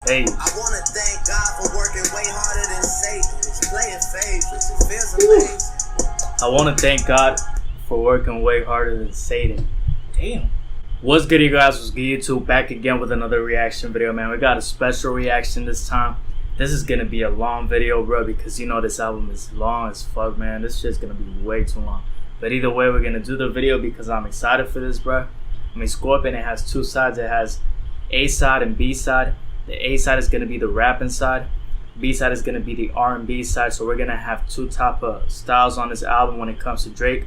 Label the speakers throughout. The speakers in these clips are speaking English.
Speaker 1: Hey.
Speaker 2: I wanna thank God for working way harder than Satan. It's playing favorites. It feels amazing.
Speaker 1: I want to thank God for working way harder than Satan. Damn. What's good, you guys? What's good, YouTube? Back again with another reaction video, man. We got a special reaction this time. This is gonna be a long video, bro, because you know this album is long as fuck, man. This shit's gonna be way too long. But either way, we're gonna do the video because I'm excited for this, bro. I mean, Scorpion, it has two sides. It has A side and B side. The A side is gonna be the rapping side. B side is gonna be the R&B side. So we're gonna have two type of styles on this album when it comes to Drake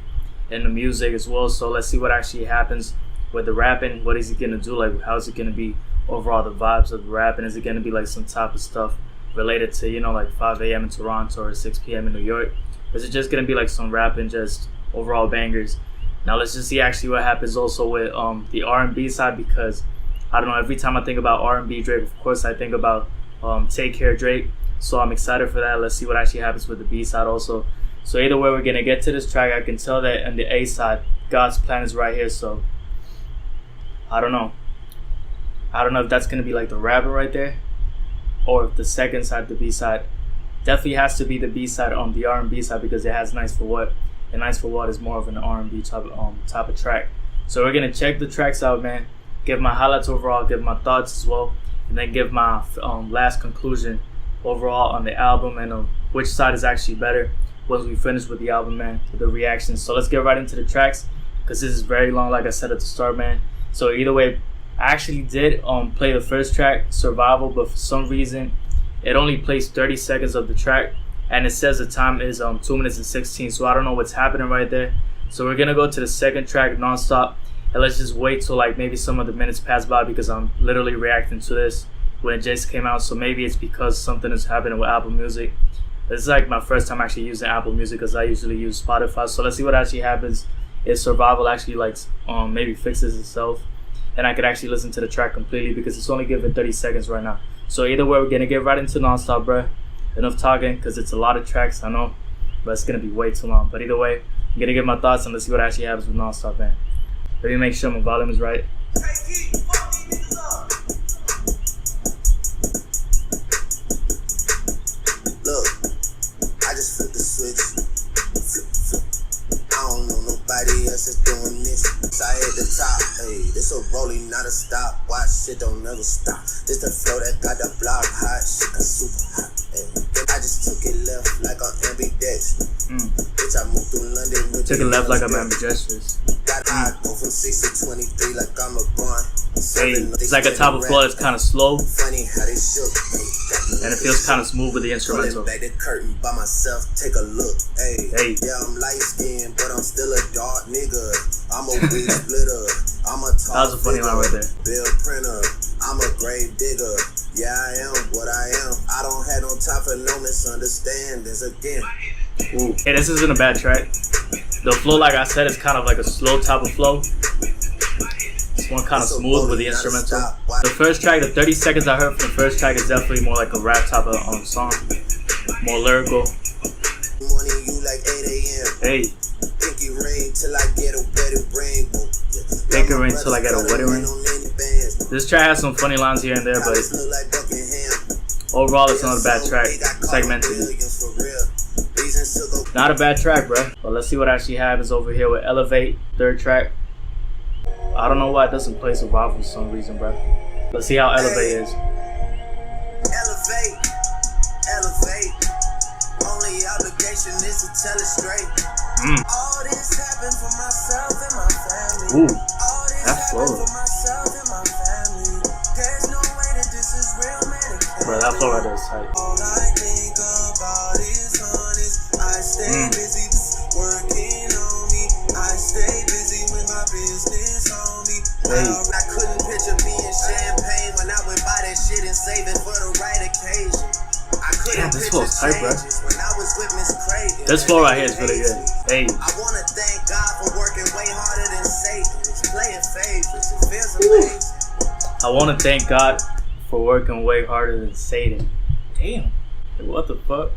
Speaker 1: and the music as well. So let's see what actually happens with the rapping. What is he gonna do? Like, how is it gonna be overall, the vibes of the rapping? Is it gonna be like some type of stuff related to, you know, like 5 a.m. in Toronto or 6 p.m. in New York? Or is it just gonna be like some rapping, just overall bangers? Now let's just see actually what happens also with the R&B side, because I don't know, every time I think about R&B Drake, of course I think about Take Care Drake. So I'm excited for that. Let's see what actually happens with the B side also. So either way, we're gonna get to this track. I can tell that on the A side, God's Plan is right here. So I don't know if that's gonna be like the rapper right there, or if the second side, the B side, definitely has to be the B side on the R&B side, because it has Nice for What, and Nice for What is more of an R&B type of track. So we're gonna check the tracks out, man. Give my highlights overall, give my thoughts as well, and then give my last conclusion overall on the album, and which side is actually better once we finish with the album, man, with the reactions. So let's get right into the tracks, because this is very long, like I said at the start, man. So either way, I actually did play the first track, Survival, but for some reason it only plays 30 seconds of the track, and it says the time is 2 minutes and 16, so I don't know what's happening right there. So we're gonna go to the second track, Nonstop, and let's just wait till like maybe some of the minutes pass by, because I'm literally reacting to this when it just came out. So maybe it's because something is happening with Apple Music. This is like my first time actually using Apple Music, because I usually use Spotify. So let's see what actually happens if Survival actually like maybe fixes itself, and I could actually listen to the track completely, because it's only given 30 seconds right now. So either way, we're gonna get right into Nonstop, bruh. Enough talking, because it's a lot of tracks, I know, but it's gonna be way too long. But either way, I'm gonna give my thoughts, and let's see what actually happens with Nonstop, man. Let me make sure my volume is right.
Speaker 2: Look, I just flipped the switch. I don't know nobody else that's doing this. I hit the top, hey, this a rolling, not a stop. Watch shit don't never stop. This the flow that got the block hot, shit got super hot. Hey. I just took it left like on ambidextrous. Bitch, I moved through London with
Speaker 1: took it left like I'm ambidextrous.
Speaker 2: I go from 6 to 23 like I'm LeBron.
Speaker 1: Hey, it's like a type of flow that's kind of slow,
Speaker 2: Funny how they shook,
Speaker 1: and it feels kind of smooth with the instrumental.
Speaker 2: Back the curtain by myself, take a look.
Speaker 1: Hey.
Speaker 2: Yeah, I'm light skinned, but I'm still a dark nigga. I'm a weed splitter. I'm a tall.
Speaker 1: That was a funny line right there.
Speaker 2: Bill printer. I'm a grave digger. Yeah, I am what I am. I don't have no time for no misunderstandings again.
Speaker 1: Ooh. Hey, this isn't a bad track. The flow, like I said, is kind of like a slow type of flow. This one kind of smooth with the instrumental. The first track, the 30 seconds I heard from the first track, is definitely more like a rap type of song. More lyrical.
Speaker 2: Morning, you like 8 a.m.
Speaker 1: Hey.
Speaker 2: Pinky ring till I get a wedding ring.
Speaker 1: Pinky ring till I get a wedding ring. This track has some funny lines here and there, but overall it's not a bad track. Segmented. Not a bad track, bro. But let's see what actually happens over here with Elevate, third track. I don't know why it doesn't play Survival for some reason, bro. Let's see how Elevate is.
Speaker 2: Elevate, elevate. Only obligation is to tell it straight. All this happened for myself and my family.
Speaker 1: Ooh,
Speaker 2: all this
Speaker 1: that's
Speaker 2: happened
Speaker 1: flow.
Speaker 2: for myself and my family. There's no way that this is real, man.
Speaker 1: Bro, that flow right there is tight.
Speaker 2: All I think about is honest. I stay busy working on me. I stay busy with my business on me.
Speaker 1: Hey.
Speaker 2: I couldn't picture being champagne when I went buy that shit and save it for the right occasion. I couldn't
Speaker 1: this
Speaker 2: picture
Speaker 1: flow's tight, bro.
Speaker 2: changes when I was with Miss Craven.
Speaker 1: This flow right here is really good. Hey.
Speaker 2: I wanna thank God for working way harder than Satan. It's playing favorites. It feels amazing.
Speaker 1: I want to thank God for working way harder than Satan. Damn. Like, what the fuck?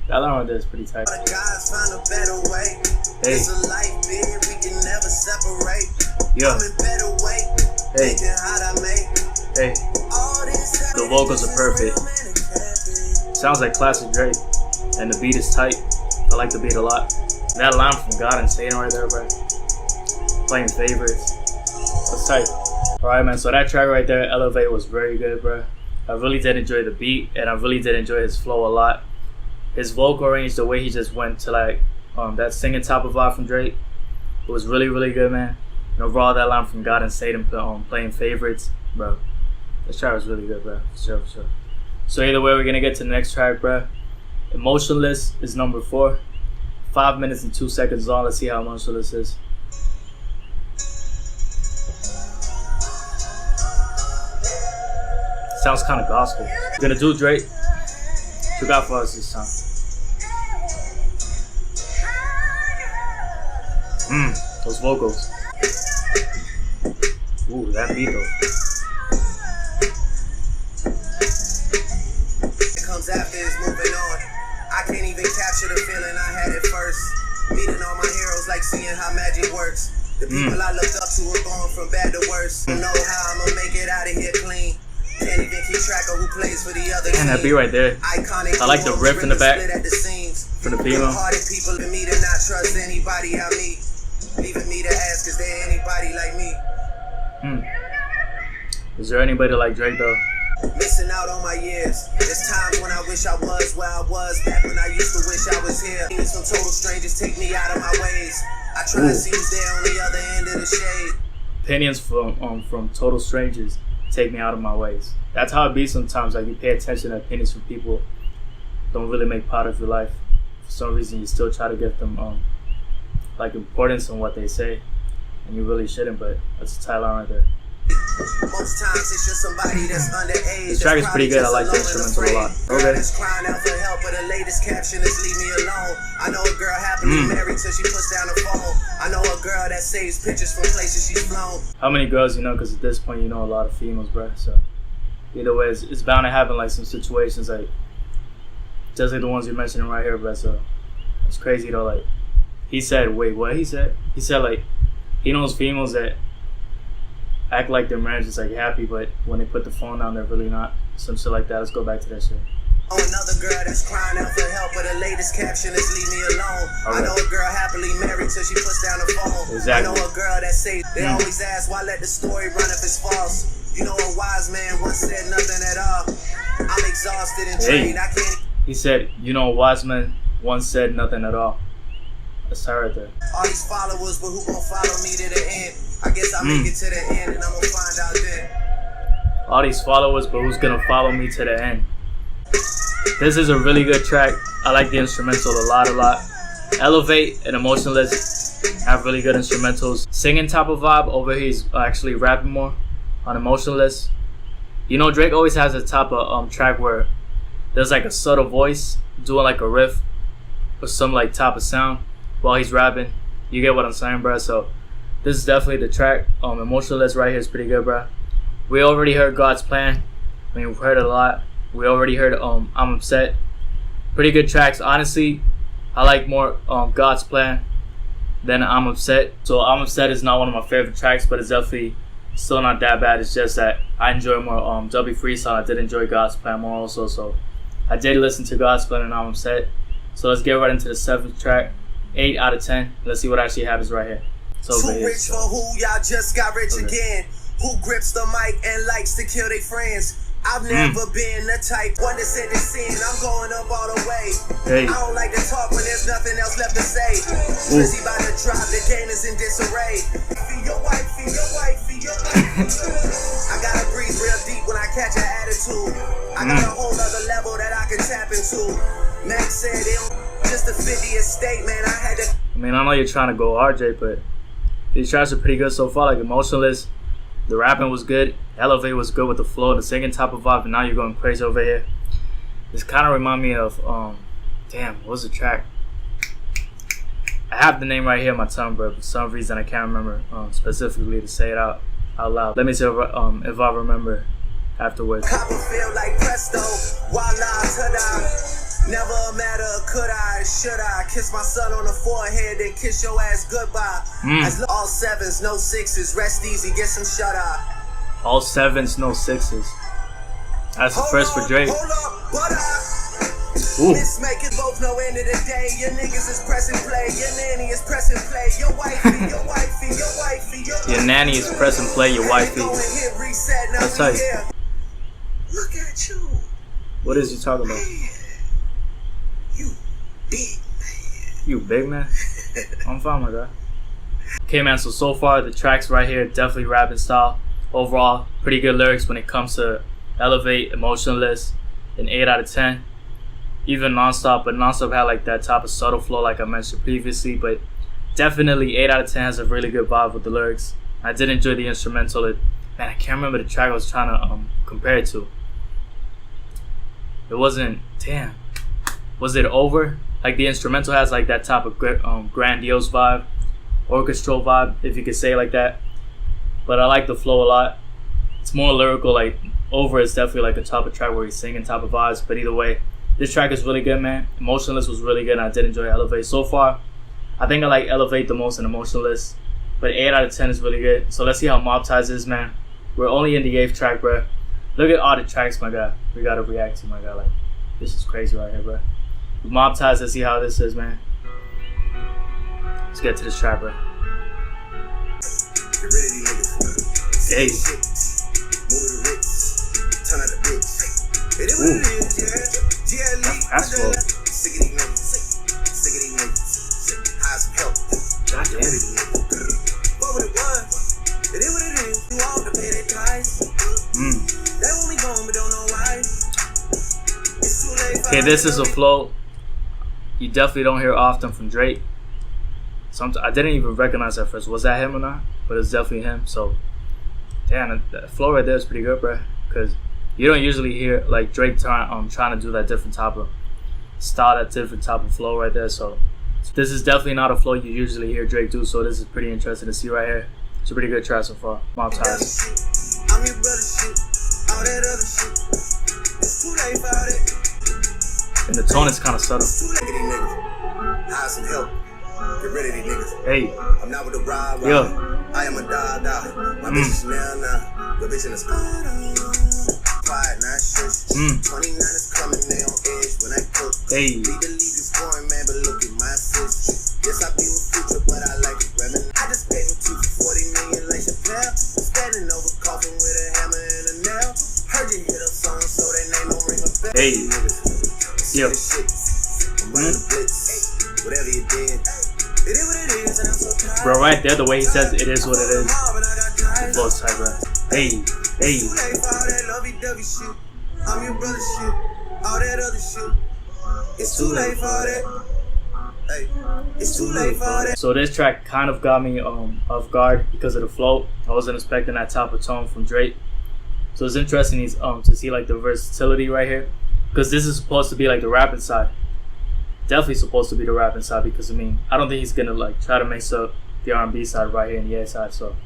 Speaker 1: That line right there is pretty tight.
Speaker 2: God found a better way.
Speaker 1: Hey.
Speaker 2: It's a life, big, we can never separate.
Speaker 1: Yeah.
Speaker 2: I'm in better way.
Speaker 1: Hey.
Speaker 2: Thinking how'd I make.
Speaker 1: Hey.
Speaker 2: All this
Speaker 1: The vocals are perfect. Sounds like classic Drake. And the beat is tight. I like the beat a lot. That line from God and Satan right there, bro. Playing favorites. That's tight. Alright, man. So that track right there, Elevate, was very good, bro. I really did enjoy the beat, and I really did enjoy his flow a lot. His vocal range, the way he just went to like that singing type of vibe from Drake, it was really, really good, man. And overall, that line from God and Satan playing favorites, bro. This track was really good, bro. For sure, for sure. So either way, we're gonna get to the next track, bro. Emotionless is number 4. 5 minutes and 2 seconds long. Let's see how emotionless is. Sounds kind of gospel. We're gonna do Drake. What you got for us this time? Those vocals. Ooh, that beat though.
Speaker 2: It comes after it's moving on. I can't even capture the feeling I had at first. Meeting all my heroes like seeing how magic works. The people I looked up to are going from bad to worse. Don't know how I'ma make it out of here clean. Can't even keep track of who plays for the other
Speaker 1: And that beat right there.
Speaker 2: Iconic.
Speaker 1: I like the riff in the back for the female.
Speaker 2: Hearted people in me to not trust anybody I meet. Leaving me to ask, is there anybody like me?
Speaker 1: Is there anybody like Drake though?
Speaker 2: Missing out on my years. There's times when I wish I was where I was back when I used to wish I was here. Some total strangers take me out of my ways. I try to see who's there on the other end of the shade.
Speaker 1: Opinions from total strangers take me out of my ways. That's how it be sometimes. Like you pay attention to opinions from people don't really make part of your life. For some reason, you still try to give them like importance on what they say, and you really shouldn't. But that's a tight line right there.
Speaker 2: Most times it's just somebody that's underage.
Speaker 1: This track is pretty good. I like the instrumental a lot. Okay.
Speaker 2: That's crying out for help, but the latest caption is leave me alone. I know a girl happily married till she puts down the phone. I know a girl that saves pictures from places she's flown.
Speaker 1: How many girls you know? Because at this point you know a lot of females, bro. So either way, it's bound to happen. Like some situations, like just like the ones you're mentioning right here, bro. So it's crazy though. Like he said, wait, what he said? He said like he knows females that act like their marriage is like happy, but when they put the phone down, they're really not. Some shit like that. Let's go back to that shit.
Speaker 2: Oh, another girl that's crying out for help, but the latest caption is leave me alone.
Speaker 1: Okay.
Speaker 2: I know a girl happily married till she puts down the phone.
Speaker 1: Exactly.
Speaker 2: I know a girl that says they always ask why let the story run if it's false. You know a wise man once said nothing at all. I'm exhausted and drained. I can't.
Speaker 1: He said, you know, a wise man once said nothing at all. That's her right there.
Speaker 2: All these followers, but who gon' follow me to the end? I guess I'll make it to the end and I'm gonna find out then.
Speaker 1: All these followers, but who's gonna follow me to the end? This is a really good track. I like the instrumental a lot. Elevate and Emotionless have really good instrumentals. Singing type of vibe. Over here he's actually rapping more on Emotionless. You know, Drake always has a type of track where there's like a subtle voice doing like a riff or some like type of sound while he's rapping. You get what I'm saying, bro? So this is definitely the track. Emotionless right here is pretty good, bro. We already heard God's Plan. I mean, we've heard it a lot. We already heard I'm Upset. Pretty good tracks. Honestly, I like more God's Plan than I'm Upset. So I'm Upset is not one of my favorite tracks, but it's definitely still not that bad. It's just that I enjoy more W Freestyle. I did enjoy God's Plan more also. So I did listen to God's Plan and I'm Upset. So let's get right into the 7th track. 8 out of 10. Let's see what actually happens right here. So
Speaker 2: too rich for who? Y'all just got rich again. Who grips the mic and likes to kill their friends? I've never been the type one to send the scene. I'm going up all the way.
Speaker 1: Hey.
Speaker 2: I don't like to talk when there's nothing else left to say. Drizzy by the drop, the game is in disarray. Feed your wife, feed your wife, feed your wife. I gotta breathe real deep when I catch an attitude. I got a whole other level that I can tap into. Max said it just the 50th state, man. I had to.
Speaker 1: I mean, I know you're trying to go RJ, but these tracks are pretty good so far. Like Emotionless, the rapping was good. Elevate was good with the flow, the singing type of vibe, and now you're going crazy over here. This kind of remind me of damn, what was the track? I have the name right here on my tongue, but for some reason I can't remember specifically to say it out loud. Let me see if I remember afterwards.
Speaker 2: Copperfield like presto, voila, ta-da. Never a matter of could I, should I kiss my son on the forehead, then kiss your ass goodbye. As all 7s, no 6s, rest easy, get some shut eye.
Speaker 1: All 7s, no 6s. That's the first for Drake.
Speaker 2: Hold up, but
Speaker 1: Ooh.
Speaker 2: Let's make it both know end of the day. Your niggas is pressing play. Your nanny is pressing play. Your wifey, your wifey, your wifey,
Speaker 1: Your nanny is press and play, your wifey.
Speaker 2: Hit reset, now
Speaker 1: That's tight.
Speaker 2: Look at you.
Speaker 1: What is he talking about?
Speaker 2: You big man.
Speaker 1: You big man? I'm fine with that. Okay, man, so far the tracks right here, definitely rapping style. Overall, pretty good lyrics when it comes to Elevate, Emotionless, an 8 out of 10. Even Nonstop, but Nonstop had like that type of subtle flow like I mentioned previously, but definitely 8 out of 10 has a really good vibe with the lyrics. I did enjoy the instrumental. Man, I can't remember the track I was trying to compare it to. It wasn't, damn. Was it Over? Like the instrumental has like that type of grandiose vibe, orchestral vibe, if you could say it like that. But I like the flow a lot. It's more lyrical, like Over is definitely like a type of track where he's singing type of vibes, but either way, this track is really good, man. Emotionless was really good, and I did enjoy Elevate. So far, I think I like Elevate the most in Emotionless, but 8 out of 10 is really good. So let's see how Mob Ties is, man. We're only in the 8th track, bro. Look at all the tracks, my guy. We gotta react to, my guy. Like, this is crazy right here, bro. With Mob Ties, let's see how this is, man. Let's get to this track, bro.
Speaker 2: Get rid of these niggas.
Speaker 1: Hey.
Speaker 2: Move the rich. Turn out the bitch. It is what
Speaker 1: Ooh.
Speaker 2: it is, yeah. GLE.
Speaker 1: That's cool.
Speaker 2: Sick of these niggas. Sick of these niggas. Hire some help.
Speaker 1: God
Speaker 2: Get rid of these niggas. What would it was? It is what it is. You all to pay their price. They want me gone, but don't know why. It's too late.
Speaker 1: Okay, this is a flow you definitely don't hear often from Drake. I didn't even recognize at first. Was that him or not? But it's definitely him. So, damn, that flow right there is pretty good, bro. Because you don't usually hear like Drake trying to do that different type of style, that different type of flow right there. So this is definitely not a flow you usually hear Drake do. So this is pretty interesting to see right here. It's a pretty good track so far. Mob Ties.
Speaker 2: I'm your brother shit. All that other shit. It's too late for all that.
Speaker 1: And the tone is kind of subtle.
Speaker 2: It's too late for these niggas. Hire some help. Get rid of these niggas.
Speaker 1: Hey,
Speaker 2: I'm not with the ride.
Speaker 1: yo.
Speaker 2: I am a dog. My bitch is now. The bitch in the sky. 5, 9 shirts. 29 is coming, they on edge when I cook.
Speaker 1: Hey.
Speaker 2: Lead the league is scoring, man, but look at my assist. Yes, I be with Future, but I like it reminiscent. I just gave him 2 for 40 million like Chappelle. Standing over coffin with a hammer and a nail. Heard you hit a song, so they name don't ring a bell.
Speaker 1: Hey. Yo.
Speaker 2: I'm running the blitz. Whatever you did. It is what it is, and I'm so tired.
Speaker 1: Bro, right there, the way he says it is what it is. The flow's tight, bro. Hey, hey.
Speaker 2: Too late for all that lovey-dovey shit. I'm your brother shit. All that other shit. It's too late for all that. Hey, it's too late for all that.
Speaker 1: So this track kind of got me off guard because of the flow. I wasn't expecting that type of tone from Drake. So it's interesting to see like the versatility right here, because this is supposed to be like the rapping side. Definitely supposed to be the rapping side, because I mean I don't think he's gonna like try to mix up the R&B side right here and the A side. So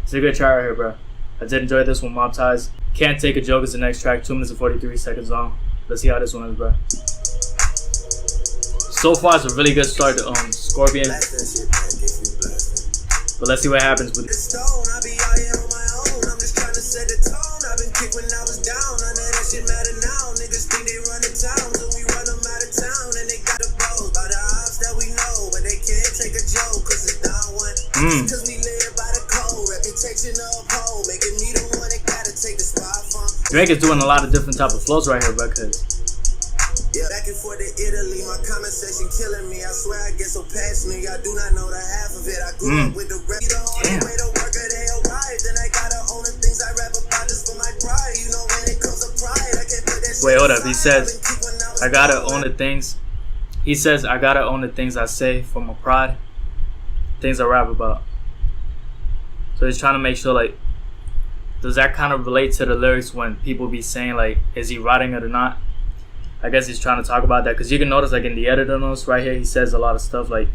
Speaker 1: it's a good track right here, bro. I did enjoy this one. Mob Ties. Can't Take a Joke is the next track. 2 minutes and 43 seconds long. Let's see how this one is, bro. So far it's a really good start to Scorpion, but let's see what happens with
Speaker 2: Stone, I be out here on my own. I'm just trying to set the tone. I've been kicked when I was down. None of that shit matter now. Niggas think they run the town, so we run them out of town. And they got the bros by the ops that we know, but they can't take a joke, cause it's down one. Cause we live by the code, reputation of uphold, making me the one that gotta take the spot from.
Speaker 1: Drake is doing a lot of different type of flows right here, bro. Cause
Speaker 2: yeah, back and forth to Italy, my conversation killing me. I swear I get so passionate, I do not know the half of it. I grew up with the rap, the only way to work it, they arrived. And I gotta own the things I rap about just for my pride. You know when it comes to pride, I can't put that shit.
Speaker 1: wait, hold up. He says, I gotta own the things. He says, I gotta own the things I say for my pride. Things I rap about. So he's trying to make sure, like, does that kind of relate to the lyrics when people be saying, like, is he writing it or not? I guess he's trying to talk about that, because you can notice, like, in the editor notes right here, he says a lot of stuff like,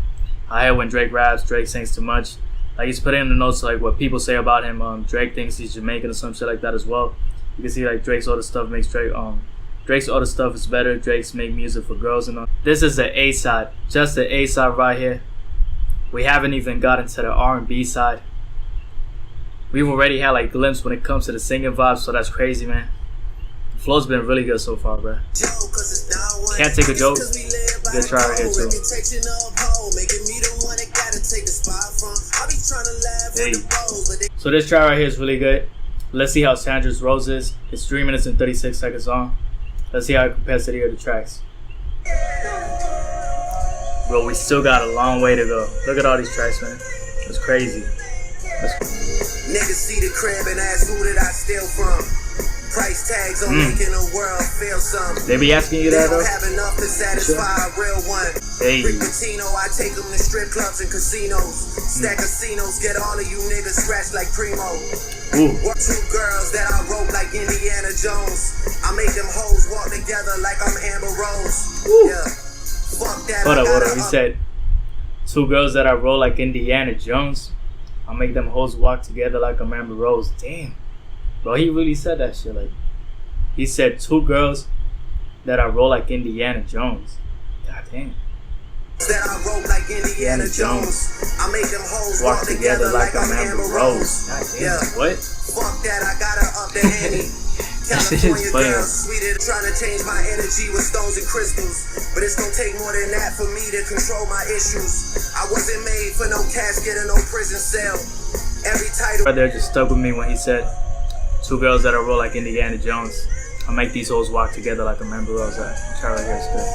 Speaker 1: I hate when Drake raps, Drake sings too much. Like, he's putting in the notes like what people say about him. Drake thinks he's Jamaican or some shit like that as well. You can see like Drake's other stuff makes Drake's other stuff is better. Drake's make music for girls and all. This is the A side, just the A side right here. We haven't even gotten to the R&B side. We've already had like glimpse when it comes to the singing vibes, so that's crazy, man. Flow's been really good so far, bro. Can't Take a Joke. Good try right here too. Hey. So this try right here is really good. Let's see how Sandra's Rose is. It's 3 minutes and 36 seconds long. Let's see how it compares to the other tracks. Bro, we still got a long way to go. Look at all these tracks, man. It's crazy.
Speaker 2: Niggas see the crib and ask who did I steal from. Price tags on making the world feel something.
Speaker 1: They be asking you that though?
Speaker 2: They don't have enough to satisfy a real one.
Speaker 1: Hey.
Speaker 2: Rick Pitino, I take them to strip clubs and casinos. Stack casinos, get all of you niggas scratched like Primo.
Speaker 1: Ooh.
Speaker 2: Two girls that I wrote like Indiana Jones. I make them hoes walk together like I'm Amber Rose.
Speaker 1: Ooh.
Speaker 2: Yeah. Fuck that.
Speaker 1: Hold up. He said, 2 girls that I roll like Indiana Jones. I'll make them hoes walk together like I'm Amber Rose. Damn. Bro, he really said that shit. Like, he said 2 girls that I roll like Indiana Jones. God damn.
Speaker 2: That I wrote like Indiana Jones. I make them hoes walk together like I'm Amber Rose.
Speaker 1: God damn. Yeah. What?
Speaker 2: Fuck that, I gotta up the ante. California girl, sweeter, trying to change my energy with stones and crystals. But it's gonna take more than that for me to control my issues. I wasn't made for no casket or no prison cell. Every title
Speaker 1: right there just stuck with me when he said 2 girls that I roll like Indiana Jones. I make these hoes walk together like I'm Amber Rose. Try right here, it's good.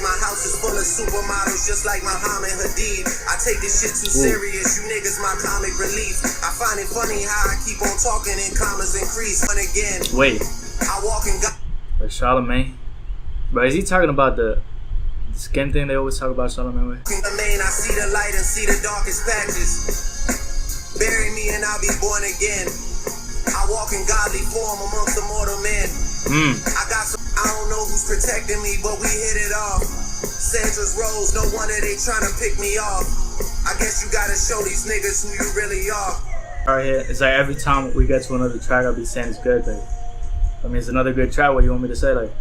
Speaker 2: My house is full of supermodels just like Muhammad Hadid. I take this shit too serious, you niggas my comic relief. I find it funny how I keep on talking and commas increase. And again,
Speaker 1: wait,
Speaker 2: I walk and go.
Speaker 1: Like Charlemagne? But is he talking about the skin thing they always talk about Charlemagne with?
Speaker 2: I see the light and see the darkest patches. Bury me and I'll be born again. I walk in godly form amongst the mortal men. I don't know who's protecting me, but we hit it off. Sandra's Rose, no wonder they tryna pick me off. I guess you gotta show these niggas who you really are.
Speaker 1: Alright, here, it's like every time we get to another track, I'll be saying it's good, but I mean, it's another good track. What you want me to say? Like,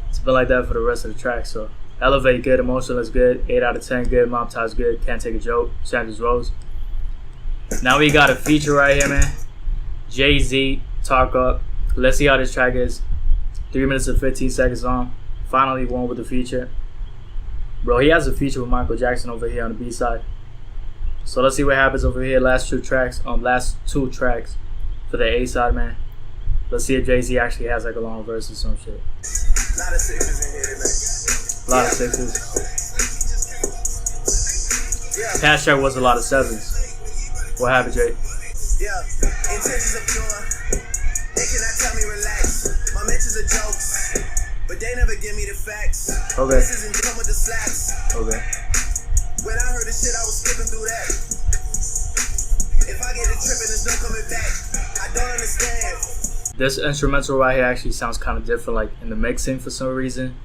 Speaker 1: it's been like that for the rest of the track. So, Elevate good, Emotionless good, 8 out of 10 good, Mob Ties good, Can't Take a Joke, Sandra's Rose. Now we got a feature right here, man. Jay-Z, Talk Up. Let's see how this track is. 3 minutes and 15 seconds long. Finally one with the feature. Bro, he has a feature with Michael Jackson over here on the B-side. So let's see what happens over here. Last two tracks for the A-side, man. Let's see if Jay-Z actually has like a long verse or some shit.
Speaker 2: A lot of sixes in here tonight.
Speaker 1: A lot of sixes. Past track was a lot of 7s. What happened, Jay?
Speaker 2: Yeah, intentions are pure. They cannot tell me relax. My mentions are jokes, but they never give me the facts.
Speaker 1: Okay.
Speaker 2: This isn't come with the slaps.
Speaker 1: Okay.
Speaker 2: When I heard the shit, I was skipping through that. If I get it tripping, there's no coming back. I don't understand.
Speaker 1: This instrumental right here actually sounds kind of different, like in the mixing for some reason.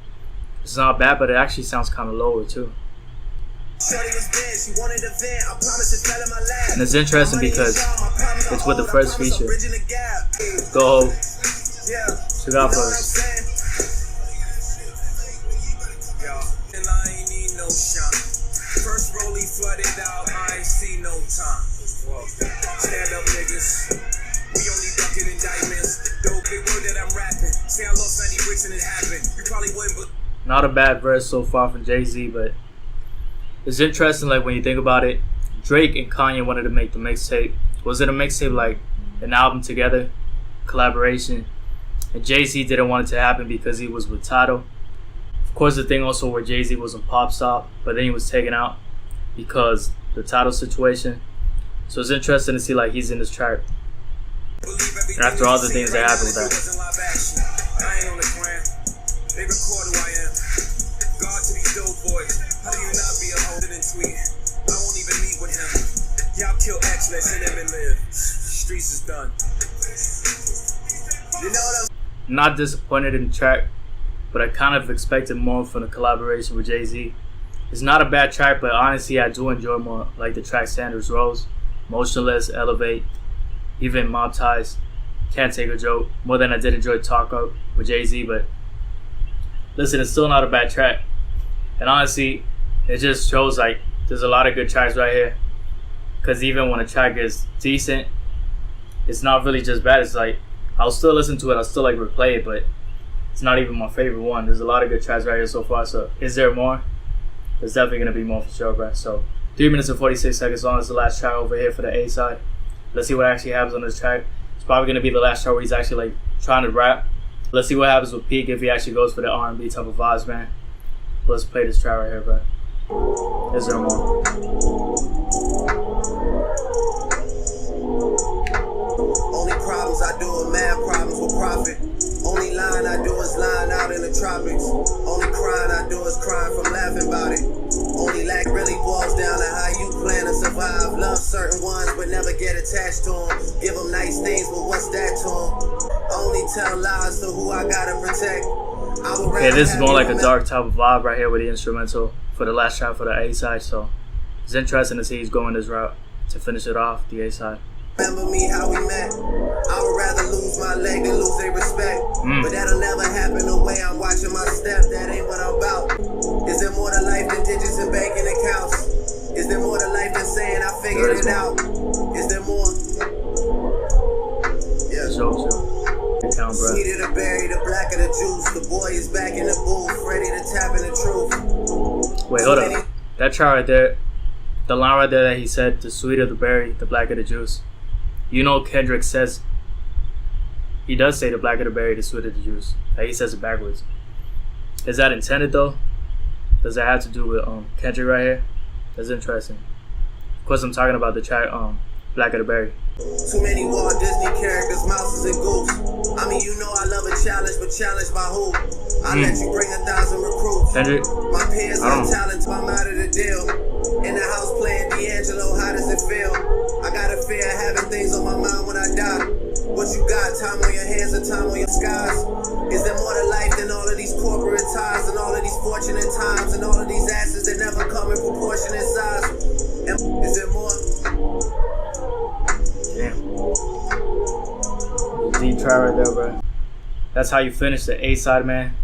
Speaker 1: It's not bad, but it actually sounds kind of lower too.
Speaker 2: Shorty was dead, she wanted a vent. I promise to tell in my lab.
Speaker 1: And it's interesting because it's with the first feature. Go, check out first.
Speaker 2: First rollie flooded out, I ain't see no time. Stand up, niggas. We only ducking indictments. Dope, big word that I'm rapping. Say I lost 90 bricks and it happened. You probably wouldn't, but
Speaker 1: not a bad verse so far from Jay-Z, but it's interesting, like when you think about it. Drake and Kanye wanted to make the mixtape. Was it a mixtape, like an album together, collaboration? And Jay-Z didn't want it to happen because he was with Tidal. Of course, the thing also where Jay-Z was on Pop Stop, but then he was taken out because the Tidal situation. So it's interesting to see like he's in this track. And after all the things that happened with that.
Speaker 2: I ain't on the gram. They record who I am. God to these dope boys. How do you not be a hoe and tweet? I won't even meet with him. Y'all kill X, let's let him and live. Streets is done. You know what I'm
Speaker 1: Not disappointed in the track, but I kind of expected more from the collaboration with Jay-Z. It's not a bad track, but honestly, I do enjoy more like the track Sandra's Rose, Motionless, Elevate, even Mob Ties, Can't Take a Joke, more than I did enjoy Talk Up with Jay-Z. But listen, it's still not a bad track. And honestly, it just shows like there's a lot of good tracks right here. Because even when a track is decent, it's not really just bad. It's like I'll still listen to it. I'll still like replay it, but it's not even my favorite one. There's a lot of good tracks right here so far. So is there more? There's definitely gonna be more for sure, bro. So 3 minutes and 46 seconds long is the last track over here for the A side. Let's see what actually happens on this track. It's probably gonna be the last track where he's actually like trying to rap. Let's see what happens with Peak if he actually goes for the R&B type of vibes, man. Let's play this track right here, bro. Is there more?
Speaker 2: Only problems I do are mad problems with profit. Only line I do is lying out in the tropics. Only crying I do is crying from laughing about it. Only lack really boils down to how you plan to survive. Love certain ones but never get attached to them. Give them nice things but what's that to them? Only tell lies to who I gotta protect.
Speaker 1: Okay, this is going like a dark type of vibe right here with the instrumental for the last track for the A side. So it's interesting to see he's going this route to finish it off, the A side.
Speaker 2: Remember me how we met. I would rather lose my leg than lose their respect. But that'll never happen the way I'm watching my step. That ain't what I'm about. Is there more to life than digits and banking accounts? Is there more to life than saying I figured it out? Is there more? Yeah.
Speaker 1: Sure. Count, bro.
Speaker 2: Sweeter the berry, the blacker the juice. The boy is back in the booth, ready to tap in the truth.
Speaker 1: Wait, hold up. That track right there, the line right there that he said, the sweeter the berry, the blacker the juice. You know Kendrick says, he does say the blacker the berry, the sweeter the juice. Like he says it backwards. Is that intended though? Does that have to do with Kendrick right here? That's interesting. Of course I'm talking about the track Blacker the Berry.
Speaker 2: Too many Walt Disney characters, mouses and goofs. I mean, you know I love a challenge, but challenge by who? I let you bring 1,000 recruits.
Speaker 1: Kendrick?
Speaker 2: My peers got talent, I'm out of the deal. In the house playing D'Angelo, how does it feel? I got a fear of having things on my mind when I die. What you got? Time on your hands and time on your skies? Is there more to life than all of these corporate ties and all of these fortunate times and all of these asses that never come in proportionate size? And is there more?
Speaker 1: Damn. Deep try right there, bro. That's how you finish the A side, man.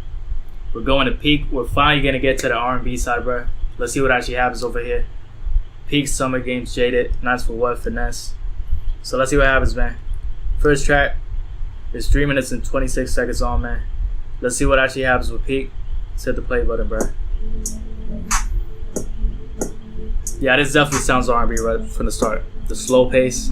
Speaker 1: We're going to Peak. We're finally gonna get to the R&B side, bro. Let's see what actually happens over here. Peak, Summer Games, Jaded, Nights for What, Finesse. So let's see what happens, man. First track is 3 minutes and 26 seconds on, man. Let's see what actually happens with Peak. Let's hit the play button, bro. Yeah, this definitely sounds R&B right from the start. The slow pace.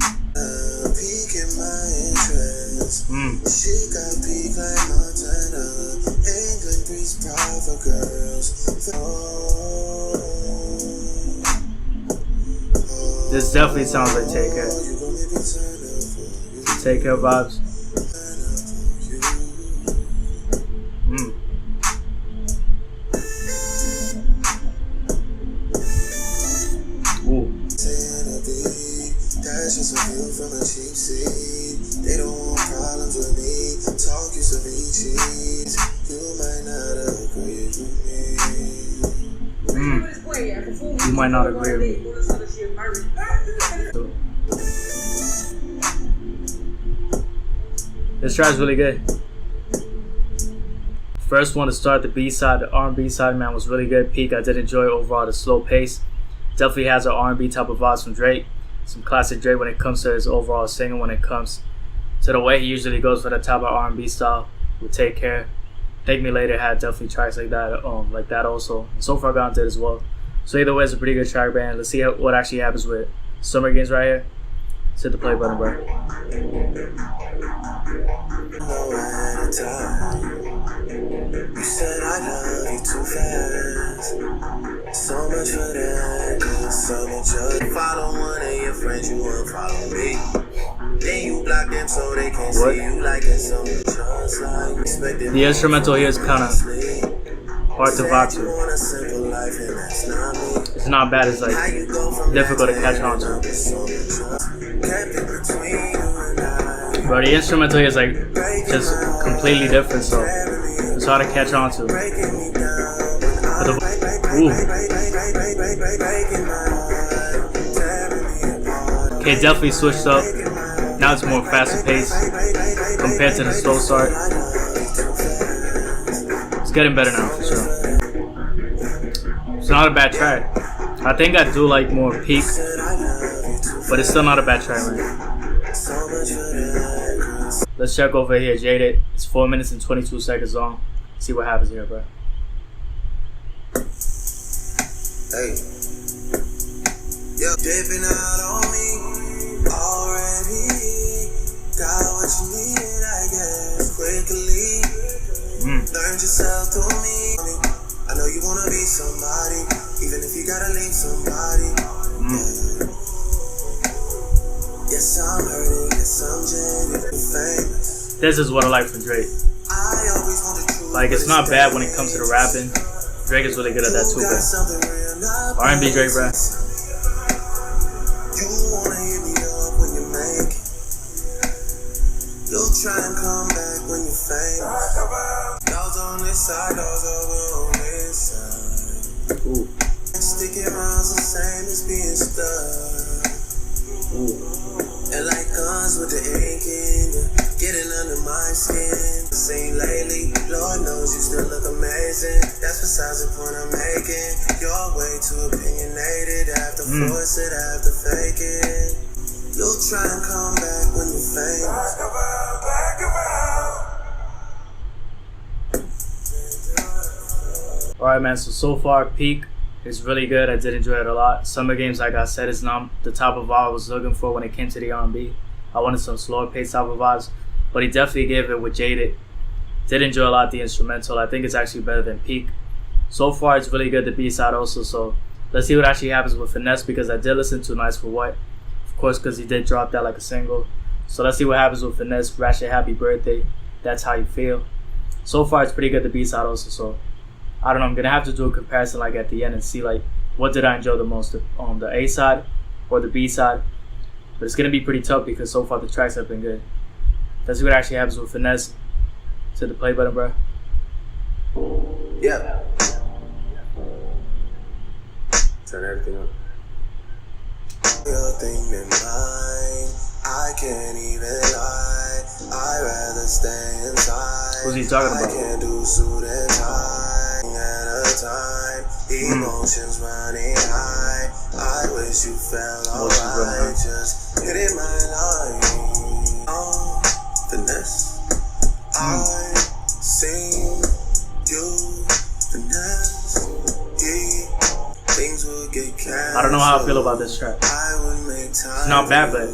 Speaker 1: This definitely sounds like Take Care. Take Care vibes. Ooh.
Speaker 2: They don't want problems with me. Talk you some cheese. You might not agree with me.
Speaker 1: You might not agree with me. This track's really good. First one to start the B side, the R&B side, man, was really good. Peak, I did enjoy overall the slow pace. Definitely has an R&B type of vibes from Drake. Some classic Drake when it comes to his overall singing, when it comes to the way he usually goes for the type of R&B style with Take Care. Thank Me Later had definitely tracks like that also. And So Far Gone did as well. So either way, it's a pretty good track, man. Let's see what actually happens with Summer Games right here. Let's hit the play button, bro.
Speaker 2: You said I love you too fast. So much for that. So much of follow one of your friends, you unfollow me. Then you block them so they can't see you like it. So just like expected.
Speaker 1: The instrumental here is kind of hard to vibe to. It's not bad, it's like difficult to catch on to. Bro, the instrumental here is like just completely different, so it's hard to catch on to. Okay, definitely switched up. Now it's more faster paced compared to the slow start. It's getting better now for sure. It's not a bad track. I think I do like more Peak, but it's still not a bad track, man. Let's check over here, Jaded. It's 4 minutes and 22 seconds long. See what happens here, bro.
Speaker 2: Hey, yo, dipping out on me already. Got what you needed, I guess, quickly. Learned yourself through me. I know you wanna be somebody, even if you gotta leave somebody. Yeah. Yes, I'm hurting, yes, I'm jaded and famous.
Speaker 1: This is what I like from Drake.
Speaker 2: I always wanted to.
Speaker 1: Like, it's not bad when it comes to the rapping. Drake is really good at that too, but R&B Drake, bro.
Speaker 2: You wanna hit me up when you make it. You'll try and come back when you're famous. Dogs on this side, dogs over on this side.
Speaker 1: Ooh.
Speaker 2: Sticking around's the same as being stuck. And like guns with the ink in you, getting under my skin. Seen lately, Lord knows you still look amazing. That's besides the point I'm making. You're way too opinionated. I have to force it, I have to fake it. You'll try and come back when you're famous.
Speaker 1: Alright, man, so far, Peak is really good. I did enjoy it a lot. Summer Games, like I said, is not the type of vibe I was looking for when it came to the R&B. I wanted some slower pace type of vibes, but he definitely gave it with Jaded. Did enjoy a lot the instrumental. I think it's actually better than Peak. So far, it's really good, the B-side also, so let's see what actually happens with Finesse, because I did listen to Nice for What. Of course, because he did drop that like a single. So let's see what happens with Finesse, Ratchet Happy Birthday. That's How You Feel. So far, it's pretty good, the B-side also, so I don't know, I'm going to have to do a comparison like at the end and see like what did I enjoy the most on the A side or the B side. But it's going to be pretty tough because so far the tracks have been good. Let's see what actually happens with Finesse. To the play button, bro.
Speaker 2: Yeah. Turn everything up. Your thing than mine. I can't even lie. I'd rather stay inside.
Speaker 1: Who's he talking about?
Speaker 2: I can't do suit and tie at a time. Emotions running high. I wish you felt alright. Just hitting my line. Oh, Finesse. I seen you, Finesse. Things will get canceled.
Speaker 1: I don't know how I feel about this track.
Speaker 2: I would make time.
Speaker 1: It's not bad, but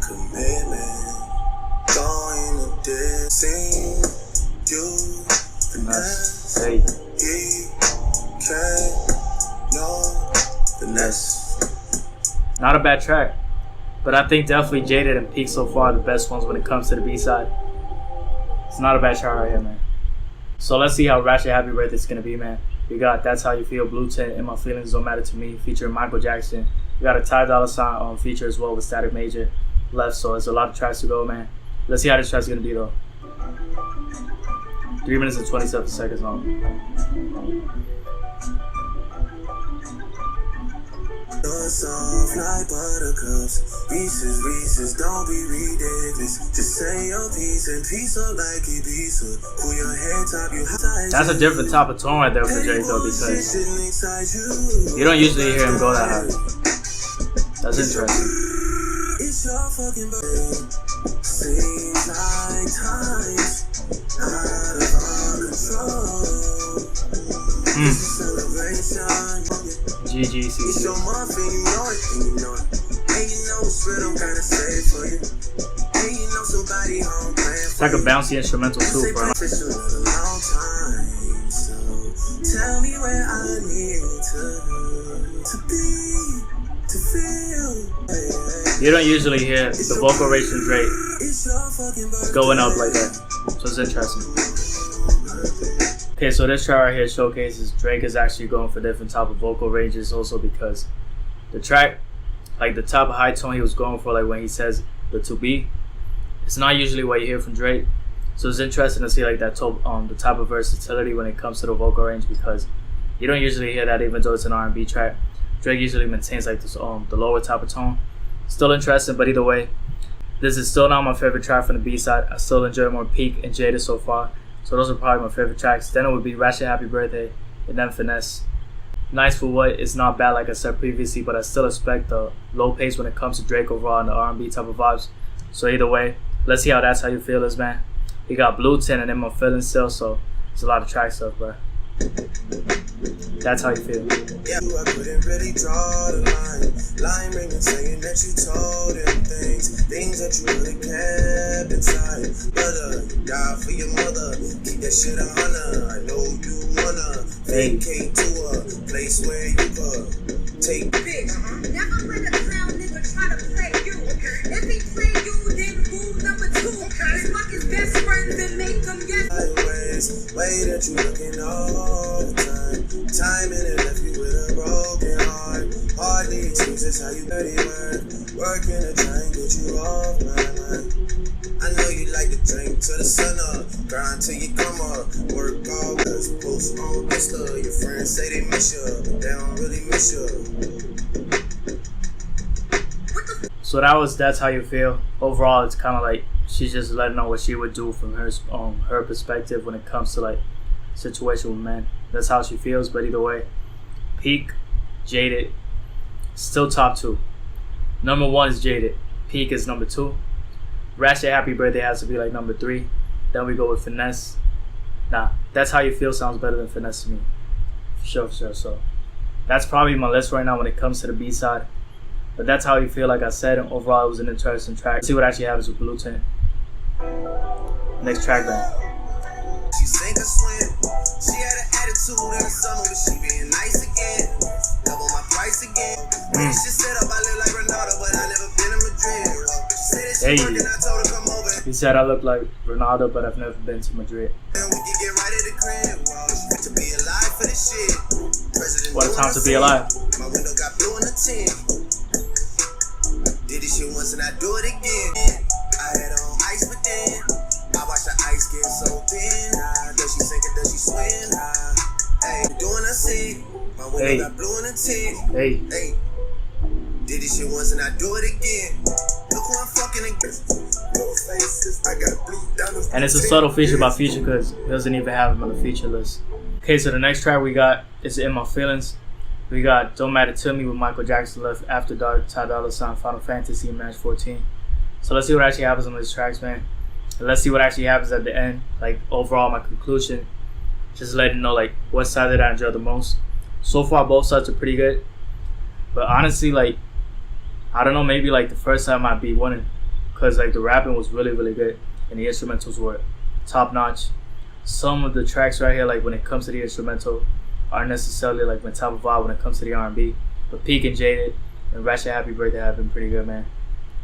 Speaker 2: commitment. Going to this. Seen you, Finesse.
Speaker 1: Hey.
Speaker 2: He can't know Finesse.
Speaker 1: Not a bad track. But I think definitely Jaded and Peak so far are the best ones when it comes to the B-side. It's not a bad track right here, man. So let's see how Ratchet Happy Birthday is going to be, man. We got That's How You Feel, Blue Tint, and My Feelings Don't Matter to Me, featuring Michael Jackson. We got a Ty Dolla $ign feature as well with Static Major left, so there's a lot of tracks to go, man. Let's see how this track's going to be, though. 3 minutes and 27 seconds long.
Speaker 2: Soft like buttercups. Reese's, don't be ridiculous. Just say your piece and piece up like Ibiza. Pull your head top, you high.
Speaker 1: That's a different type of tone right there for Drake, though, because you don't usually hear him go that high. That's interesting.
Speaker 2: It's your fucking birthday. Seems like time's out of our control. Celebration.
Speaker 1: GGCC.
Speaker 2: It's your month and you know it, and you know it. And you know it's real, I'm kinda safe for you. And you know somebody home playing.
Speaker 1: It's like a bouncy instrumental too, bro.
Speaker 2: For a long time, so tell me where I need to be, to feel.
Speaker 1: You don't usually hear the vocal range from Drake going up like that, so it's interesting. Okay, so this track right here showcases Drake is actually going for different type of vocal ranges also, because the track, like the type of high tone he was going for, like when he says the to be, it's not usually what you hear from Drake. So it's interesting to see like that the type of versatility when it comes to the vocal range, because you don't usually hear that even though it's an R&B track. Drake usually maintains like this the lower type of tone. Still interesting, but either way, this is still not my favorite track from the B side. I still enjoy more Peak and Jada so far. So those are probably my favorite tracks. Then it would be Ratchet Happy Birthday and then Finesse. Nice for What is not bad like I said previously, but I still expect the low pace when it comes to Drake overall and the R&B type of vibes. So either way, Let's see how That's How You Feel is, man. We got Blue Tint and In My Feelings still, so there's a lot of track stuff, bro. That's How You Feel.
Speaker 2: Yeah, I couldn't really draw the line. Line ringing saying that you told him things that you really kept inside. Brother, you died for your mother. Keep that shit on her. I know you wanna vacate to a place where you could take.
Speaker 3: Never let a clown nigga try to play you. If he play you, then rule number 2. Fuck his best friends and make them yes.
Speaker 2: Way that you looking all the time. Timing and left you with a broken heart. Hardly excuses how you dirty work. Working to try and get you off my mind. I know you like to drink till the sun up. Grind till you come up. Work all hours. Post on Insta. Your friends say they miss you, but they don't really miss you.
Speaker 1: So that was That's How You Feel. Overall, it's kind of like she's just letting know what she would do from her perspective when it comes to like situation with men. That's how she feels. But either way, Peak, Jaded, still top 2. Number 1 is Jaded. Peak is number 2. Ratchet Happy Birthday has to be like number 3. Then we go with Finesse. Nah, That's How You Feel sounds better than Finesse to me. For sure. So that's probably my list right now when it comes to the B-side. But That's How You Feel, like I said, and overall it was an interesting track. Let's see what actually happens with Blue Tint. Next track, man.
Speaker 2: She sank or swim. She had an attitude in the summer, but she being nice again. Double my price again. She said up, I live like Ronaldo, but I never been to Madrid. She said that she working, I told her come over.
Speaker 1: He said I look like Ronaldo, but I've never been to Madrid.
Speaker 2: And we can get right at the crib. To be alive for this shit. President
Speaker 1: What a time to be alive.
Speaker 2: My window got blue in the tint. Did this shit once and I do it again. I had on ice, but then I watch the ice get so thin. Does she sink or does she swim? Hey, doing a scene. My window got blue in the tint.
Speaker 1: Hey.
Speaker 2: Did this shit once and I do it again. Look who I'm fucking against. No faces, I got blue down the.
Speaker 1: And it's a subtle feature by Future because he doesn't even have him on the feature list. Okay, so the next track we got is In My Feelings. We got Don't Matter To Me with Michael Jackson left After Dark, Ty Dolla $ign, Final Fantasy, Match 14. So let's see what actually happens on these tracks, man. And let's see what actually happens at the end. Like, overall, my conclusion. Just letting you know, like, what side did I enjoy the most. So far, both sides are pretty good. But honestly, like, I don't know, maybe, like, the first time might be winning. Because, like, the rapping was really, really good. And the instrumentals were top-notch. Some of the tracks right here, like, when it comes to the instrumental, aren't necessarily like my type of vibe when it comes to the R&B. But Peak and Jaded and Ratchet Happy Birthday have been pretty good, man.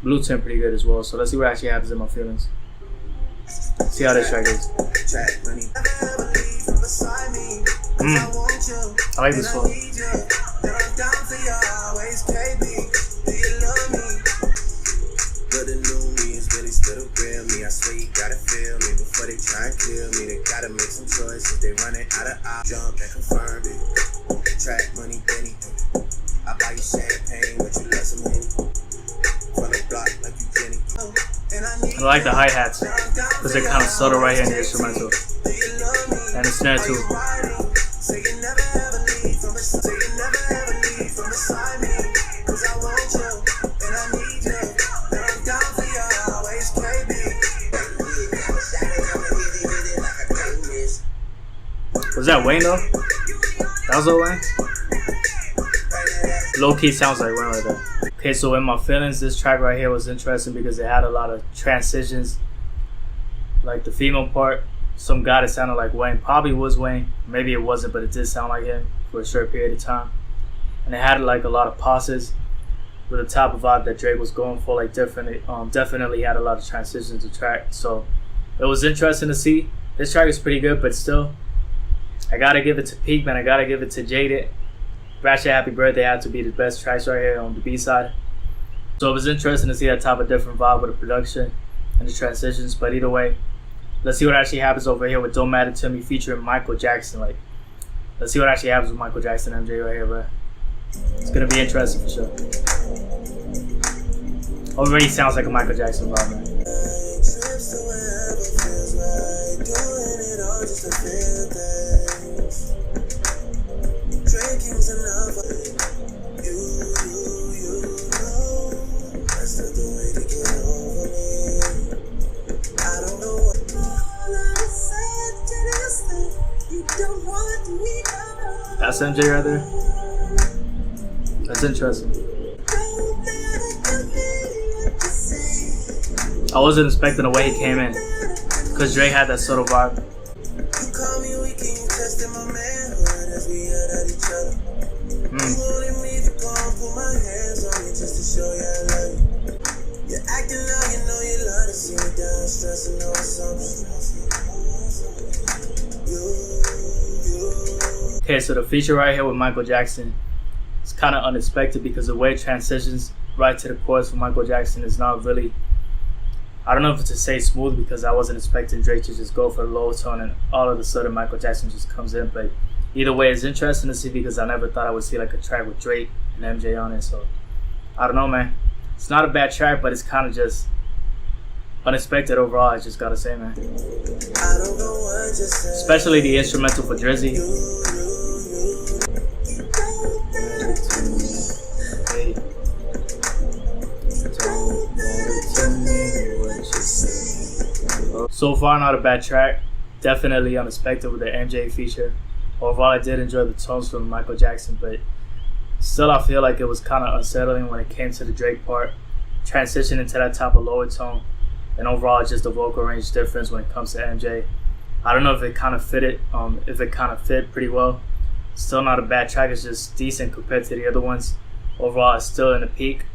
Speaker 1: Blue Tint pretty good as well. So let's see what actually happens In My Feelings. See how this track is. I like this one.
Speaker 2: I swear you gotta feel me before they try and kill me. They gotta make some choices. They running out of options. Jump and confirm it. Track money, Benny. I buy you champagne, but you love some Henny. From the block like you Jenny.
Speaker 1: I like the hi-hats because they're kind of subtle right here in the instrumental. And the snare too. Was that Wayne though? That was Wayne? Low key sounds like Wayne right there. Okay, so In My Feelings, this track right here was interesting because it had a lot of transitions. Like the female part, some guy that sounded like Wayne, probably was Wayne. Maybe it wasn't, but it did sound like him for a short period of time. And it had like a lot of pauses with the type of vibe that Drake was going for. Like definitely had a lot of transitions to track. So it was interesting to see. This track is pretty good, but still, I gotta give it to Peak, man. I gotta give it to Jaded. Ratchet Happy Birthday had to be the best tracks right here on the B-side. So it was interesting to see that type of different vibe with the production and the transitions. But either way, let's see what actually happens over here with Don't Matter To Me featuring Michael Jackson. Like, let's see what actually happens with Michael Jackson and MJ right here, bro. It's gonna be interesting for sure. Already sounds like a Michael Jackson vibe, man.
Speaker 2: Drinking's enough. You know. That's not the way to get over me.
Speaker 1: That's MJ right there. That's interesting. I wasn't expecting the way he came in, cause Drake had that subtle vibe. Okay, so the feature right here with Michael Jackson, it's kind of unexpected because the way it transitions right to the chorus for Michael Jackson is not really, I don't know if it's to say smooth, because I wasn't expecting Drake to just go for a low tone and all of a sudden Michael Jackson just comes in. But either way, it's interesting to see because I never thought I would see like a track with Drake and MJ on it. So I don't know, man. It's not a bad track, but it's kind of just unexpected overall, I just gotta say, man. Especially the instrumental for Drizzy. So far, not a bad track. Definitely unexpected with the MJ feature. Overall, I did enjoy the tones from Michael Jackson, but still I feel like it was kind of unsettling when it came to the Drake part. Transition into that type of lower tone. And overall, just the vocal range difference when it comes to MJ. I don't know if it kind of fit pretty well. Still not a bad track. It's just decent compared to the other ones. Overall, it's still in the peak.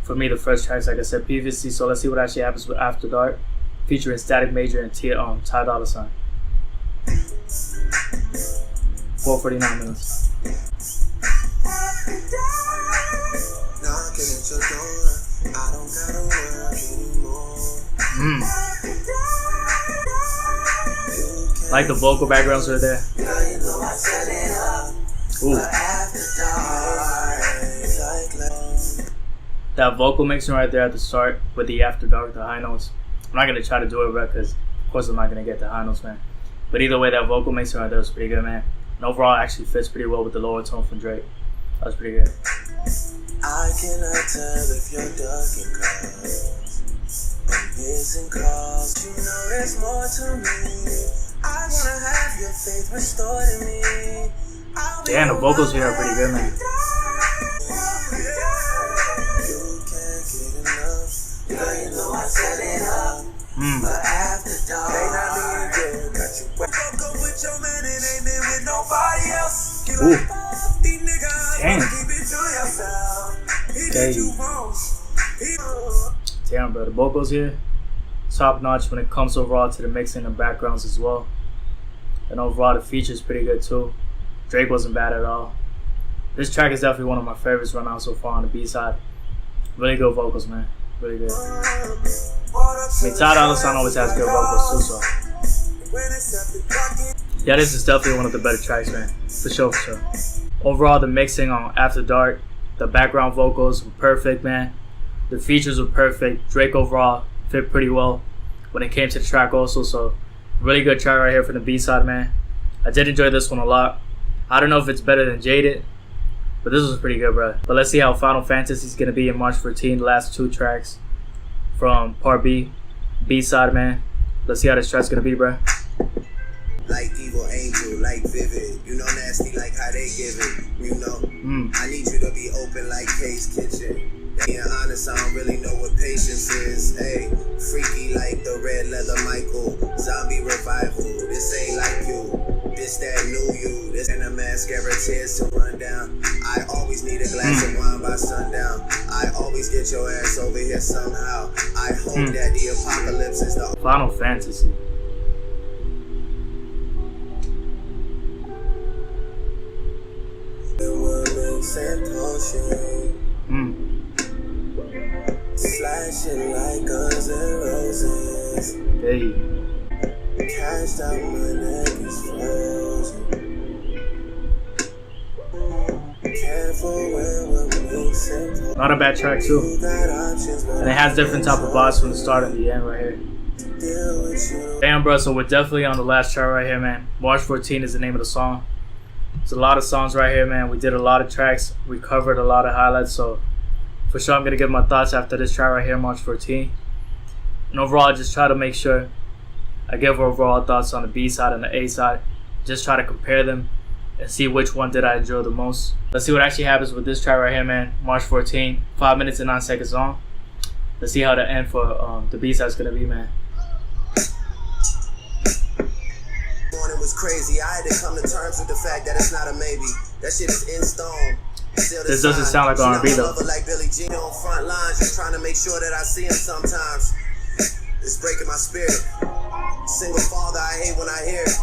Speaker 1: For me, the first tracks, like I said previously. So let's see what actually happens with After Dark, featuring Static Major and Ty Dolla $ign. 4:49 minutes. Like the vocal backgrounds right there. Ooh. That vocal mixing right there at the start with the After Dark, the high notes. I'm not gonna try to do it right because of course I'm not gonna get the high notes, man. But either way, that vocal mixing right there was pretty good, man. And overall, it actually fits pretty well with the lower tone from Drake. That was pretty good.
Speaker 2: I cannot tell if you're ducking calls. I'm missing calls. You know there's more to me. I wanna have your faith restored in me.
Speaker 1: Yeah, and the vocals here are pretty good, man.
Speaker 2: You can't get enough. Girl, you know I set it up. But after dark, they not being good. Got you wet. Go with your man and ain't been with nobody else.
Speaker 1: Ooh.
Speaker 2: These niggas,
Speaker 1: damn.
Speaker 2: keep it to yourself.
Speaker 1: Damn, bro, the vocals here, top notch when it comes overall to the mixing and backgrounds as well. And overall, the feature's pretty good too. Drake wasn't bad at all. This track is definitely one of my favorites right now so far on the B-side. Really good vocals, man. Really good. I mean, Ty Dolla $ign always has good vocals too, so. Yeah, this is definitely one of the better tracks, man. For sure, for sure. Overall, the mixing on After Dark, the background vocals were perfect, man. The features were perfect. Drake overall fit pretty well when it came to the track also, so really good track right here from the B-side, man. I did enjoy this one a lot. I don't know if it's better than Jaded, but this was pretty good, bro. But let's see how Final Fantasy is going to be in March 14, the last two tracks from Part B, B-side, man. Let's see how this track's going to be, bro.
Speaker 2: Like Evil Angel, like Vivid. You know nasty like how they give it. You know, I need you to be open like Kay's Kitchen. Being honest, I don't really know what patience is. Hey, freaky like the red leather Michael. Zombie revival, this ain't like you. This that new you. This and a mascara tears to run down. I always need a glass of wine by sundown. I always get your ass over here somehow. I hope that the apocalypse is the
Speaker 1: Final Fantasy.
Speaker 2: Slashing like guns and roses.
Speaker 1: Hey.
Speaker 2: Cashed out, my neck is frozen. Careful when we're mixing.
Speaker 1: Not a bad track too. And it has different type of vibes from the start and the end right here. Damn, bro, so we're definitely on the last track right here, man. March 14 is the name of the song. It's a lot of songs right here, man. We did a lot of tracks. We covered a lot of highlights, so for sure I'm going to give my thoughts after this track right here, March 14. And overall, I just try to make sure I give overall thoughts on the B side and the A side. Just try to compare them and see which one did I enjoy the most. Let's see what actually happens with this track right here, man. March 14, 5 minutes and 9 seconds long. Let's see how the end for the B-side's gonna be, man.
Speaker 2: Morning was crazy. I had to come to terms with the fact that it's not a maybe. That shit is in stone.
Speaker 1: This doesn't sound like R&B though.
Speaker 2: Like Billie Jean on front lines, just trying to make sure that I see him sometimes. It's breaking my spirit. Single father, I hate when I hear it.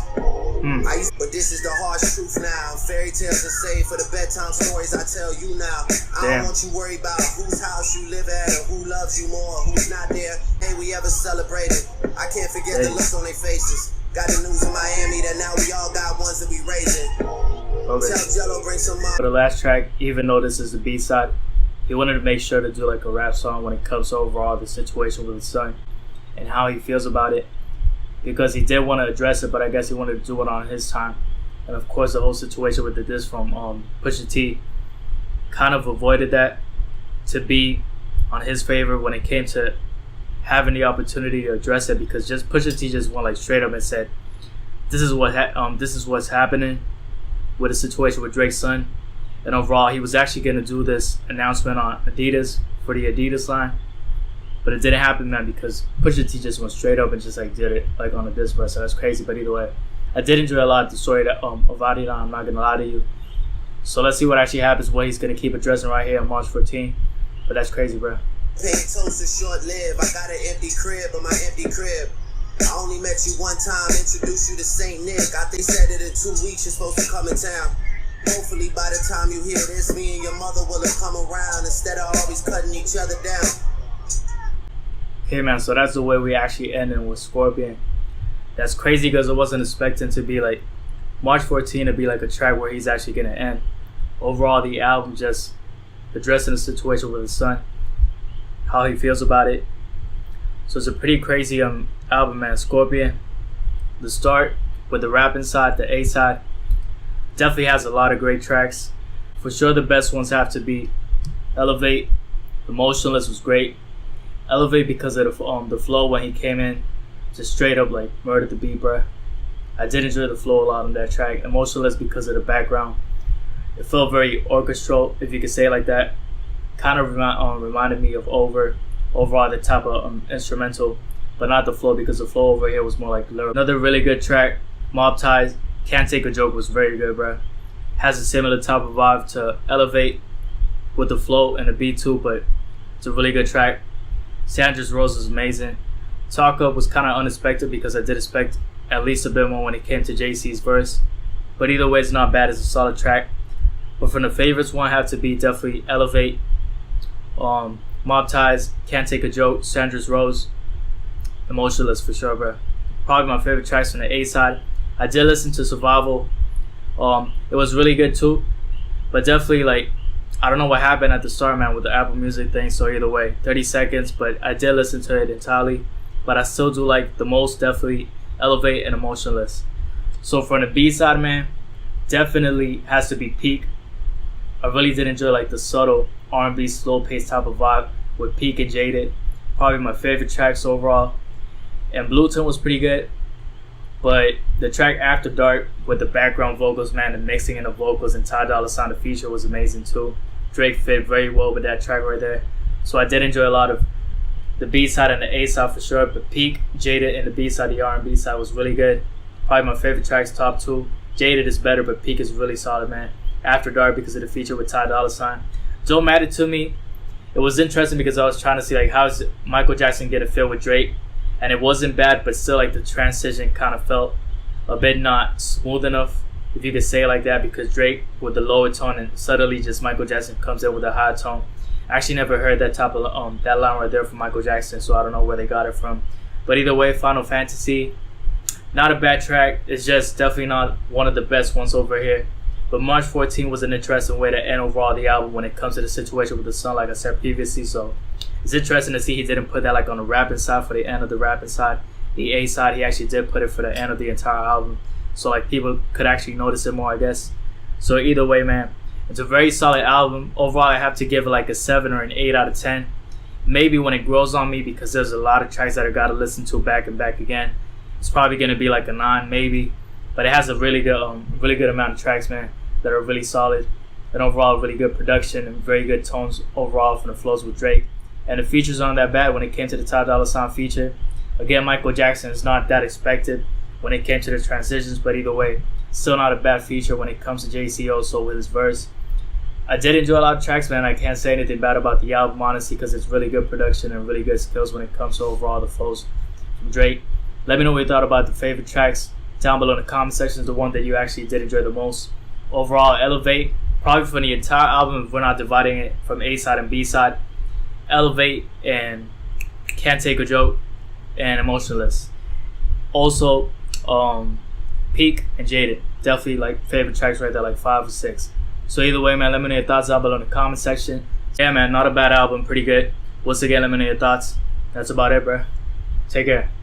Speaker 2: But this is the harsh truth now. Fairy tales are saved for the bedtime stories I tell you now. I don't want you worried about whose house you live at or who loves you more or who's not there. Hey, we ever celebrated? I can't forget the looks on their faces. Got the news in Miami that now we all got ones that we raising. Tell Jello bring some up.
Speaker 1: For the last track, even though this is the B-side, he wanted to make sure to do like a rap song when it comes to overall the situation with his son and how he feels about it. Because he did want to address it, but I guess he wanted to do it on his time. And of course, the whole situation with the diss from Pusha T kind of avoided that to be on his favor when it came to having the opportunity to address it. Because just Pusha T just went like straight up and said, "This is what's happening with the situation with Drake's son." And overall, he was actually going to do this announcement on Adidas for the Adidas line. But it didn't happen, man, because Pusha T just went straight up and just like did it like on a diss press. So that's crazy. But either way, I did enjoy a lot of the story that, of Adidas. I'm not gonna lie to you. So let's see what actually happens. What he's gonna keep addressing right here on March 14. But that's crazy, bro.
Speaker 2: Pain toast is short lived. I got an empty crib, but my empty crib. I only met you one time. Introduced you to Saint Nick. They said that in 2 weeks you're supposed to come in town. Hopefully by the time you hear this, me and your mother will have come around instead of always cutting each other down.
Speaker 1: Okay, man, so that's the way we actually ended with Scorpion. That's crazy because I wasn't expecting to be like March 14 to be like a track where he's actually gonna end. Overall, the album just addressing the situation with his son, how he feels about it. So it's a pretty crazy album, man. Scorpion. The start with the rapping side, the A side, definitely has a lot of great tracks. For sure, the best ones have to be Elevate. Emotionless was great. Elevate because of the flow when he came in, just straight up like murdered the beat, bruh. I did enjoy the flow a lot on that track. Emotionless because of the background. It felt very orchestral, if you could say it like that. Kind of reminded me of overall the type of instrumental, but not the flow because the flow over here was more like lyrical. Another really good track, Mob Ties. Can't Take a Joke was very good, bruh. Has a similar type of vibe to Elevate with the flow and the beat too, but it's a really good track. Sandra's Rose was amazing. Talk Up was kind of unexpected because I did expect at least a bit more when it came to JC's verse. But either way, it's not bad. It's a solid track. But from the favorites, one have to be definitely Elevate, Mob Ties, Can't Take a Joke, Sandra's Rose, Emotionless for sure, bro. Probably my favorite tracks from the A side. I did listen to Survival. It was really good too. But definitely like, I don't know what happened at the start, man, with the Apple Music thing. So either way, 30 seconds. But I did listen to it entirely. But I still do like the most, definitely Elevate and Emotionless. So from the B side, man, definitely has to be Peak. I really did enjoy like the subtle R&B slow paced type of vibe with Peak and Jaded. Probably my favorite tracks overall. And Blueton was pretty good. But the track After Dark with the background vocals, man, the mixing in the vocals and Ty Dolla $ign the feature was amazing too. Drake fit very well with that track right there. So I did enjoy a lot of the B side and the A side for sure. But Peak, Jaded, and the B side, the R&B side was really good. Probably my favorite tracks, top two. Jaded is better, but Peak is really solid, man. After Dark because of the feature with Ty Dolla $ign. Don't Matter to Me. It was interesting because I was trying to see like how does Michael Jackson get a feel with Drake, and it wasn't bad, but still like the transition kind of felt a bit not smooth enough, if you could say it like that, because Drake with the lower tone and suddenly just Michael Jackson comes in with a high tone. I actually never heard that type of that line right there from Michael Jackson, so I don't know where they got it from. But either way, Final Fantasy, not a bad track. It's just definitely not one of the best ones over here. But March 14 was an interesting way to end overall the album when it comes to the situation with the son, like I said previously. So it's interesting to see he didn't put that like on the rapping side for the end of the rapping side. The A side, he actually did put it for the end of the entire album. So like people could actually notice it more, I guess. So either way, man, it's a very solid album. Overall, I have to give it like a 7 or an 8 out of 10. Maybe when it grows on me because there's a lot of tracks that I got to listen to back and back again. It's probably going to be like a 9 maybe. but it has a really good amount of tracks, man, that are really solid, and overall really good production and very good tones overall from the flows with Drake. And the features aren't that bad when it came to the Ty Dolla $ign feature. Again, Michael Jackson is not that expected when it came to the transitions, but either way, still not a bad feature when it comes to JC also with his verse. I did enjoy a lot of tracks, man. I can't say anything bad about the album, honestly, because it's really good production and really good skills when it comes to overall the flows from Drake. Let me know what you thought about the favorite tracks down below in the comment section, the one that you actually did enjoy the most. Overall, Elevate, probably for the entire album, if we're not dividing it from A side and B side, Elevate and Can't Take a Joke and Emotionless. Also, Peak and Jaded, definitely like favorite tracks right there, like 5 or 6. So either way, man, let me know your thoughts down below in the comment section. Yeah, man, not a bad album, pretty good. Once again, let me know your thoughts. That's about it, bro. Take care.